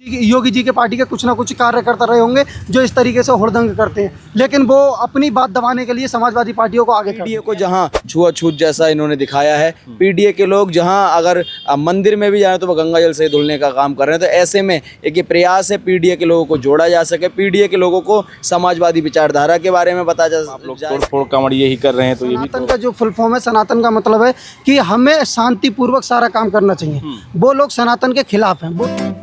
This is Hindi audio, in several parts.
योगी जी के पार्टी के कुछ ना कुछ कार्यकर्ता रहे होंगे जो इस तरीके से हुड़दंग करते हैं, लेकिन वो अपनी बात दबाने के लिए समाजवादी पार्टियों को आगे पीडीए को जहां छुआछूत जैसा इन्होंने दिखाया है, पीडीए के लोग जहां अगर मंदिर में भी जाए तो वो गंगा जल से धुलने का काम कर रहे हैं। तो ऐसे में एक ये प्रयास है पीडीए के लोगों को जोड़ा जा सके, पीडीए के लोगों को समाजवादी विचारधारा के बारे में बताया जा। आप लोग तोड़ कांवड़ यही कर रहे हैं, तो ये भी सनातन का जो फुल फॉर्म है, सनातन का मतलब है कि हमें शांतिपूर्वक सारा काम करना चाहिए। वो लोग सनातन के खिलाफ हैं।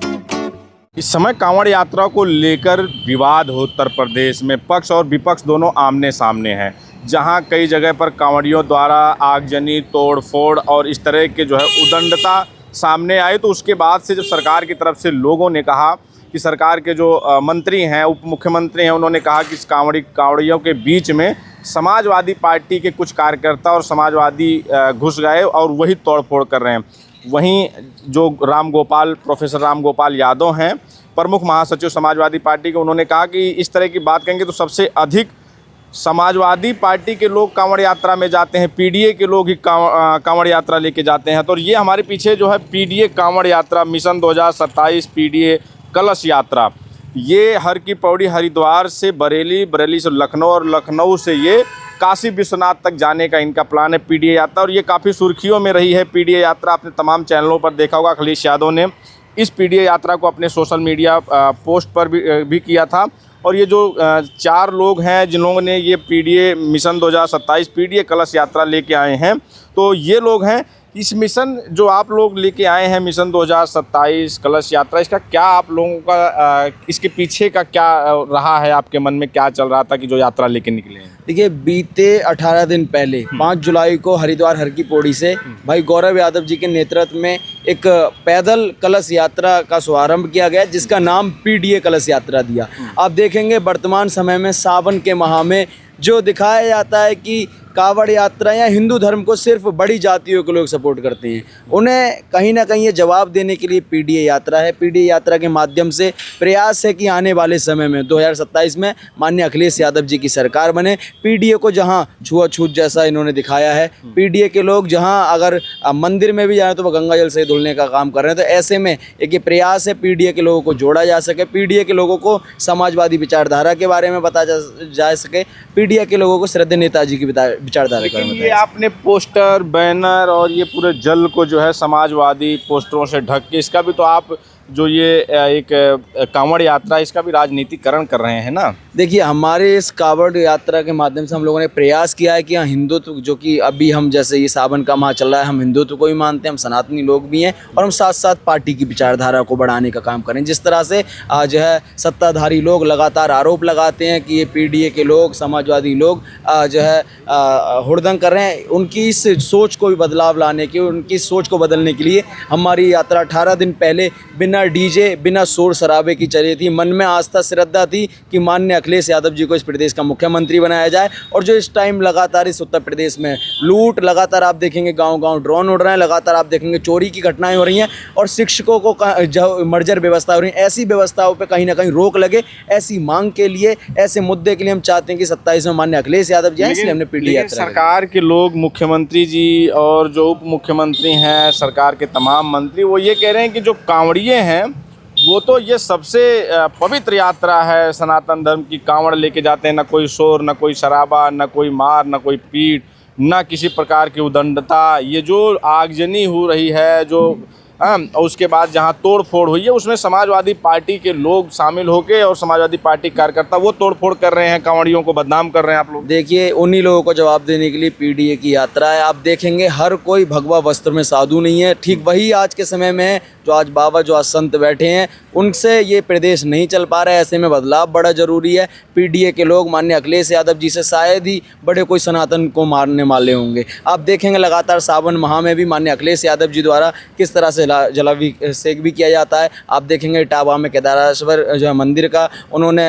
इस समय कांवड़ यात्रा को लेकर विवाद हो उत्तर प्रदेश में, पक्ष और विपक्ष दोनों आमने सामने हैं। जहां कई जगह पर कांवड़ियों द्वारा आगजनी, तोड़फोड़ और इस तरह के जो है उदंडता सामने आई, तो उसके बाद से जब सरकार की तरफ से लोगों ने कहा कि सरकार के जो मंत्री हैं, उप मुख्यमंत्री हैं, उन्होंने कहा कि इस कांवड़ियों के बीच में समाजवादी पार्टी के कुछ कार्यकर्ता और समाजवादी घुस गए और वही तोड़फोड़ कर रहे हैं। वहीं जो प्रोफेसर राम गोपाल यादव हैं, प्रमुख महासचिव समाजवादी पार्टी के, उन्होंने कहा कि इस तरह की बात कहेंगे तो सबसे अधिक समाजवादी पार्टी के लोग कांवड़ यात्रा में जाते हैं, पीडीए के लोग ही कांवड़ यात्रा लेके जाते हैं। तो ये हमारे पीछे जो है पीडीए कांवड़ यात्रा मिशन 2027 पीडीए कलश यात्रा, ये हर की पौड़ी हरिद्वार से बरेली, बरेली से लखनऊ और लखनऊ से ये काशी विश्वनाथ तक जाने का इनका प्लान है पीडीए यात्रा। और ये काफ़ी सुर्खियों में रही है पीडीए यात्रा। आपने तमाम चैनलों पर देखा होगा, अखिलेश यादव ने इस पीडीए यात्रा को अपने सोशल मीडिया पोस्ट पर भी किया था। और ये जो 4 लोग हैं जिन्होंने ने ये पीडीए मिशन 2027 पीडीए कलश यात्रा लेके आए हैं, तो ये लोग हैं। इस मिशन जो आप लोग लेके आए हैं मिशन 2027 कलश यात्रा, इसका क्या आप लोगों का इसके पीछे का क्या रहा है, आपके मन में क्या चल रहा था कि जो यात्रा लेके निकले हैं? देखिए, बीते 18 दिन पहले 5 जुलाई को हरिद्वार हर की पौड़ी से भाई गौरव यादव जी के नेतृत्व में एक पैदल कलश यात्रा का शुभारंभ किया गया, जिसका नाम पीडीए कलश यात्रा दिया। आप देखेंगे वर्तमान समय में सावन के माह में जो दिखाया जाता है कि कांवड़ यात्रा या हिंदू धर्म को सिर्फ बड़ी जातियों के लोग सपोर्ट करते हैं, उन्हें कहीं ना कहीं ये जवाब देने के लिए पीडीए यात्रा है। पीडीए यात्रा के माध्यम से प्रयास है कि आने वाले समय में 2027 में माननीय अखिलेश यादव जी की सरकार बने। पीडीए को जहां छुआछूत जैसा इन्होंने दिखाया है, पीडीए के लोग जहां अगर मंदिर में भी जाए तो वो गंगा जल से धुलने का काम कर रहे हैं। तो ऐसे में एक ये प्रयास है पीडीए के लोगों को जोड़ा जा सके, पीडीए के लोगों को समाजवादी विचारधारा के बारे में बताया जा सके, पीडीए के लोगों को श्रद्धेय नेताजी की विचारधारा। ये आपने पोस्टर, बैनर और ये पूरे जल को जो है समाजवादी पोस्टरों से ढक के, इसका भी तो आप जो ये एक कांवड़ यात्रा, इसका भी राजनीतिकरण कर रहे हैं ना? देखिए, हमारे इस कांवड़ यात्रा के माध्यम से हम लोगों ने प्रयास किया है कि हिंदुत्व, जो कि अभी हम जैसे ये सावन का माह चल रहा है, हम हिंदुत्व को भी मानते हैं, हम सनातनी लोग भी हैं, और हम साथ साथ पार्टी की विचारधारा को बढ़ाने का काम करें। जिस तरह से जो है सत्ताधारी लोग लगातार आरोप लगाते हैं कि ये पीडीए के लोग, समाजवादी लोग जो है हुड़दंग कर रहे हैं, उनकी इस सोच को भी बदलाव लाने की, उनकी सोच को बदलने के लिए हमारी यात्रा 18 दिन पहले बिना डीजे, बिना शोर शराबे की चली थी। मन में आस्था, श्रद्धा थी कि माननीय अखिलेश यादव जी को इस प्रदेश का मुख्यमंत्री बनाया जाए। और जो इस टाइम लगातार इस उत्तर प्रदेश में लूट, लगातार आप देखेंगे गांव-गांव ड्रोन उड़ रहे हैं, लगातार आप देखेंगे चोरी की घटनाएं हो रही हैं, और शिक्षकों को जो मर्जर व्यवस्था हो रही है, ऐसी व्यवस्थाओं पर कहीं ना कहीं रोक लगे। ऐसी मांग के लिए, ऐसे मुद्दे के लिए हम चाहते हैं कि 27 में माननीय अखिलेश यादव जी, इसलिए हमने पीडीए यात्रा। सरकार के लोग, मुख्यमंत्री जी और जो उप मुख्यमंत्री हैं, सरकार के तमाम मंत्री, वो ये कह रहे हैं कि जो कांवड़िए हैं वो तो ये सबसे पवित्र यात्रा है सनातन धर्म की। कांवड़ लेके जाते हैं, ना कोई शोर, ना कोई शराबा, ना कोई मार, ना कोई पीट, ना किसी प्रकार की उदंडता। ये जो आगजनी हो रही है, जो और उसके बाद जहाँ तोड़फोड़ हुई है, उसमें समाजवादी पार्टी के लोग शामिल होकर और समाजवादी पार्टी कार्यकर्ता वो तोड़फोड़ कर रहे हैं, कांवड़ियों को बदनाम कर रहे हैं। आप लोग देखिए, उन्हीं लोगों को जवाब देने के लिए पीडीए की यात्रा है। आप देखेंगे हर कोई भगवा वस्त्र में साधु नहीं है। ठीक वही आज के समय में है, जो आज बाबा, जो आज संत बैठे हैं, उनसे ये प्रदेश नहीं चल पा रहा है। ऐसे में बदलाव बड़ा जरूरी है। पीडीए के लोग माननीय अखिलेश यादव जी से शायद ही बड़े कोई सनातन को मारने वाले होंगे। आप देखेंगे लगातार सावन माह में भी माननीय अखिलेश यादव जी द्वारा किस तरह से जलाभिषेक भी किया जाता है। आप देखेंगे इटावा में केदारेश्वर जो है मंदिर का उन्होंने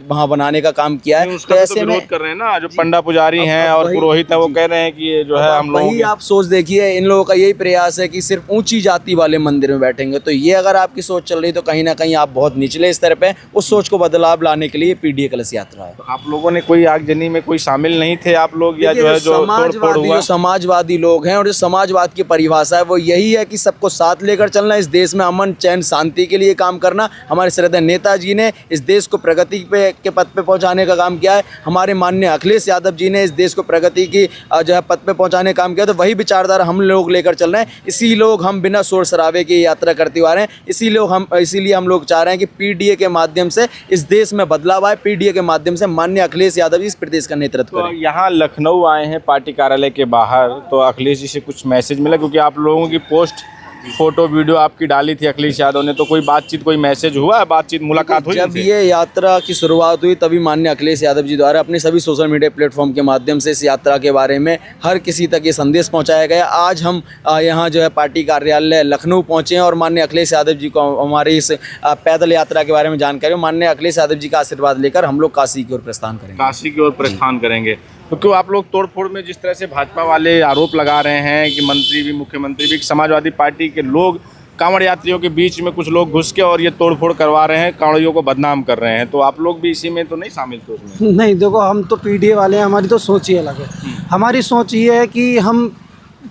वहाँ बनाने का काम किया है। तो ऐसे में कर रहे हैं ना, जो पंडा पुजारी हैं और पुरोहित हैं, वो कह रहे हैं कि ये जो है हम लोग, आप सोच देखिए, इन लोगों का यही प्रयास है कि सिर्फ ऊंची जाति वाले मंदिर में बैठेंगे। तो ये अगर आपकी सोच चल रही, तो कहीं ना कहीं आप बहुत निचले स्तर पे, उस सोच को बदलाव लाने के लिए पीडीए कलश यात्रा है। तो आप लोगों ने कोई आगजनी में कोई शामिल नहीं थे आप लोग, या जो है जो समाजवादी लोग हैं, और जो समाजवाद की परिभाषा है वो यही है कि सबको साथ साथ लेकर चलना, इस देश में अमन चैन शांति के लिए काम करना। हमारे श्रद्धेय नेताजी ने इस देश को प्रगति के पथ पे पहुंचाने का काम किया है। हमारे माननीय अखिलेश यादव जी ने इस देश को प्रगति की जो है पथ पे पहुंचाने का काम किया, तो वही विचारधारा हम लोग लेकर चल रहे हैं। इसी लोग हम बिना शोर शराबे की यात्रा करते हुए आ रहे हैं। इसीलिए हम लोग चाह रहे हैं कि पीडीए के माध्यम से इस देश में बदलाव आए, पीडीए के माध्यम से माननीय अखिलेश यादव जी इस प्रदेश का नेतृत्व तो करें। यहाँ लखनऊ आए हैं पार्टी कार्यालय के बाहर, तो अखिलेश जी से कुछ मैसेज मिला? क्योंकि आप लोगों की पोस्ट, फोटो, वीडियो आपकी डाली थी अखिलेश यादव ने, तो कोई बातचीत, कोई मैसेज हुआ है, बातचीत, मुलाकात हुई? जब ये यात्रा की शुरुआत हुई तभी माननीय अखिलेश यादव जी द्वारा अपने सभी सोशल मीडिया प्लेटफॉर्म के माध्यम से इस यात्रा के बारे में हर किसी तक ये संदेश पहुंचाया गया। आज हम यहाँ जो है पार्टी कार्यालय लखनऊ पहुंचे हैं और माननीय अखिलेश यादव जी को हमारी इस पैदल यात्रा के बारे में जानकारी, माननीय अखिलेश यादव जी का आशीर्वाद लेकर हम लोग काशी की ओर प्रस्थान करेंगे। काशी की ओर प्रस्थान करेंगे। तो क्यों आप लोग तोड़फोड़ में, जिस तरह से भाजपा वाले आरोप लगा रहे हैं कि मंत्री भी, मुख्यमंत्री भी, समाजवादी पार्टी के लोग कांवड़ यात्रियों के बीच में कुछ लोग घुस के और ये तोड़फोड़ करवा रहे हैं, कांवड़ियों को बदनाम कर रहे हैं, तो आप लोग भी इसी में तो नहीं शामिल थे उसमें? नहीं, देखो हम तो पीडीए वाले हैं, हमारी तो सोच ही अलग है। हमारी सोच ये है कि हम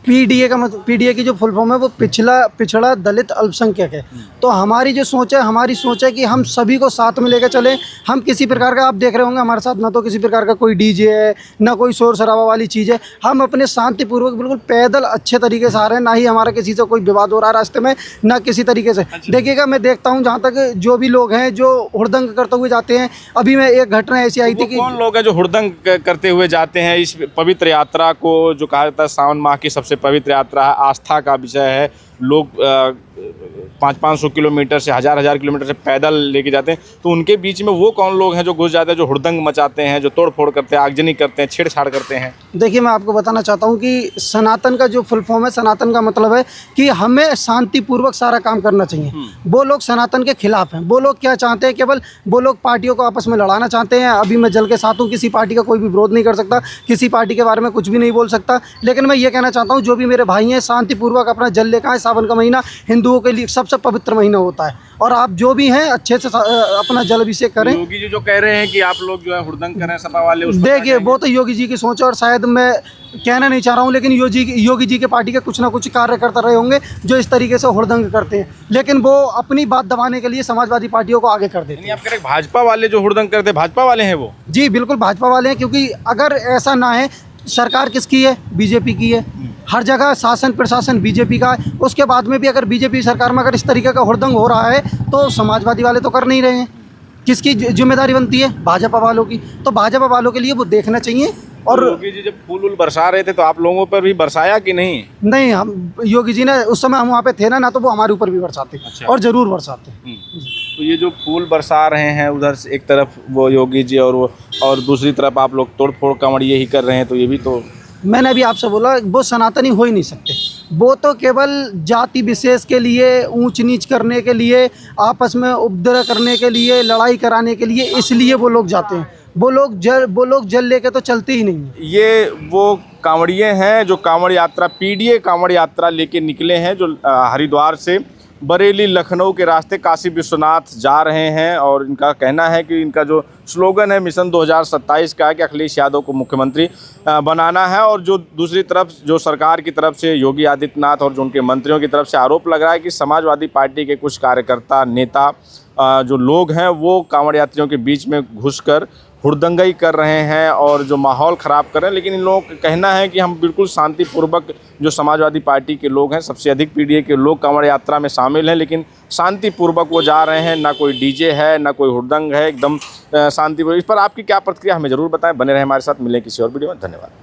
पीडीए का मतलब, पीडीए की जो फुल फॉर्म है वो पिछड़ा दलित अल्पसंख्यक है। तो हमारी जो सोच है, हमारी सोच है कि हम सभी को साथ में लेकर चलें। हम किसी प्रकार का, आप देख रहे होंगे हमारे साथ ना तो किसी प्रकार का कोई डीजे है, ना कोई शोर शराबा वाली चीज़ है। हम अपने शांतिपूर्वक बिल्कुल पैदल अच्छे तरीके से आ रहे हैं, ना ही हमारा किसी से कोई विवाद हो रहा है रास्ते में, ना किसी तरीके से। देखिएगा, मैं देखता हूँ जहाँ तक जो भी लोग हैं जो हुड़दंग करते हुए जाते हैं, अभी मैं एक घटना ऐसी आई थी कि कौन लोग हैं जो हुड़दंग करते हुए जाते हैं इस पवित्र यात्रा को, जो कहा जाता है सावन माह की सबसे पवित्र यात्रा है, आस्था का विषय है। लोग 500-500 किलोमीटर से, हजार किलोमीटर से पैदल लेके जाते हैं, तो उनके बीच में वो कौन लोग हैं जो घुस जाते हैं, जो हुड़दंग मचाते हैं, जो तोड़फोड़ करते हैं, आगजनी करते हैं, छेड़छाड़ करते हैं? देखिए, मैं आपको बताना चाहता हूँ कि सनातन का जो फुल फॉर्म है, सनातन का मतलब है कि हमें शांतिपूर्वक सारा काम करना चाहिए। वो लोग सनातन के खिलाफ हैं। वो लोग क्या चाहते हैं? केवल वो लोग पार्टियों को आपस में लड़ाना चाहते हैं। अभी मैं जल के साथ हूँ, किसी पार्टी का कोई भी विरोध नहीं कर सकता, किसी पार्टी के बारे में कुछ भी नहीं बोल सकता। लेकिन मैं ये कहना चाहता हूँ, जो भी मेरे भाई हैं, शांतिपूर्वक अपना जल लेकर आए। सावन का महीना हिंदुओं के लिए सबसे पवित्र महीना होता है, और आप जो भी हैं अच्छे से अपना जल अभिषेक करें। योगी जी जो कह रहे हैं कि आप लोग जो है हुड़दंग कर रहे हैं सपा वाले, उस पर देखिए, वो तो योगी जी की सोच है, और शायद मैं कहना नहीं चाह रहा हूँ, लेकिन योगी जी के पार्टी के कुछ ना कुछ कार्यकर्ता रहे होंगे जो इस तरीके से हुड़दंग करते हैं, लेकिन वो अपनी बात दबाने के लिए समाजवादी पार्टियों को आगे कर देते हैं। आप कह रहे हैं भाजपा वाले जो हुड़दंग करते हैं, भाजपा वाले हैं वो? जी बिल्कुल, भाजपा वाले हैं, क्योंकि अगर ऐसा ना है, सरकार किसकी है? बीजेपी की है। हर जगह शासन प्रशासन बीजेपी का है। उसके बाद में भी अगर बीजेपी सरकार में अगर इस तरीके का हुड़दंग हो रहा है, तो समाजवादी वाले तो कर नहीं रहे हैं। किसकी जिम्मेदारी बनती है? भाजपा वालों की। तो भाजपा वालों के लिए वो देखना चाहिए। और योगी जी जब फूल बरसा रहे थे तो आप लोगों पर भी बरसाया कि नहीं? नहीं, हम योगी जी ने उस समय हम वहाँ पे थे ना तो वो हमारे ऊपर भी बरसाते। अच्छा। और ज़रूर बरसाते। तो ये जो फूल बरसा रहे हैं, उधर से एक तरफ वो योगी जी और दूसरी तरफ आप लोग तोड़फोड़ कांवड़िए ही कर रहे हैं, तो ये भी तो मैंने अभी आपसे बोला, वो सनातनी हो ही नहीं सकते। वो तो केवल जाति विशेष के लिए, ऊंच नीच करने के लिए, आपस में उपद्रव करने के लिए, लड़ाई कराने के लिए, इसलिए वो लोग जाते हैं। वो लोग जल लेके तो चलते ही नहीं। ये वो कांवड़िए हैं जो कांवड़ यात्रा, पीडीए कांवड़ यात्रा लेके निकले हैं, जो हरिद्वार से बरेली लखनऊ के रास्ते काशी विश्वनाथ जा रहे हैं। और इनका कहना है कि इनका जो स्लोगन है मिशन 2027 का है कि अखिलेश यादव को मुख्यमंत्री बनाना है। और जो दूसरी तरफ जो सरकार की तरफ से योगी आदित्यनाथ और जो उनके मंत्रियों की तरफ से आरोप लग रहा है कि समाजवादी पार्टी के कुछ कार्यकर्ता, नेता जो लोग हैं वो कांवड़ यात्रियों के बीच में घुसकर हुड़दंगई कर रहे हैं और जो माहौल ख़राब कर रहे हैं। लेकिन इन लोगों का कहना है कि हम बिल्कुल शांतिपूर्वक, जो समाजवादी पार्टी के लोग हैं, सबसे अधिक पीडीए के लोग कांवड़ यात्रा में शामिल हैं, लेकिन शांतिपूर्वक वो जा रहे हैं। ना कोई डीजे है, ना कोई हुड़दंग है, एकदम शांतिपूर्वक। इस पर आपकी क्या प्रतिक्रिया, हमें ज़रूर बताएं। बने रहें हमारे साथ, मिलें किसी और वीडियो में। धन्यवाद।